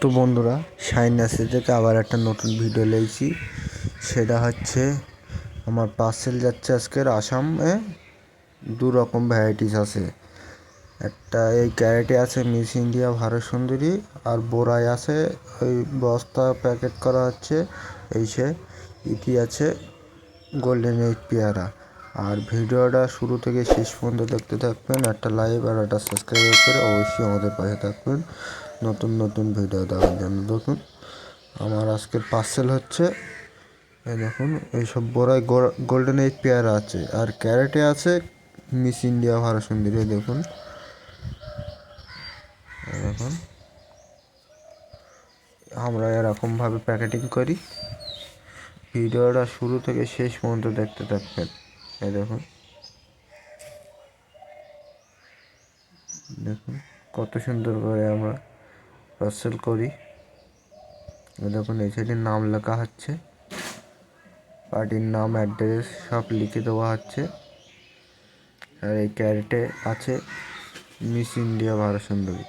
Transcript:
তো বন্ধুরা, shine nursery থেকে আবার একটা নতুন ভিডিও লেগেছি। সেটা হচ্ছে আমার পার্সেল যাচ্ছে আজকের আসামে। দু রকম ভ্যারাইটিস আছে। একটা এই ক্যারেটে আছে মিস ইন্ডিয়া ভারত সুন্দরী, আর বোরায় আছে ওই বস্তা প্যাকেট করা হচ্ছে এই সে ইতি আছে গোল্ডেন এইট পেয়ারা। আর ভিডিওটা শুরু থেকে শেষ পর্যন্ত দেখতে থাকবেন। একটা লাইক আর একটা সাবস্ক্রাইব করে অবশ্যই আমাদের পাশে থাকবেন নতুন নতুন ভিডিও দেখার জন্য। দেখুন আমার আজকের পার্সেল হচ্ছে, এই দেখুন এইসব বোরায় গোল্ডেন এইট পেয়ারা আছে, আর ক্যারেটে আছে মিস ইন্ডিয়া ভারত সুন্দরী। দেখুন দেখুন আমরা এরকমভাবে প্যাকেটিং করি। ভিডিওটা শুরু থেকে শেষ পর্যন্ত দেখতে থাকবেন। এই দেখুন দেখুন কত সুন্দর করে আমরা পার্সেল করি। দেখুন এই সাইডের নাম লেখা হচ্ছে, পার্টির নাম অ্যাড্রেস সব লিখে দেওয়া হচ্ছে। আর এই ক্যারেটে আছে মিস ইন্ডিয়া ভারত সুন্দরী।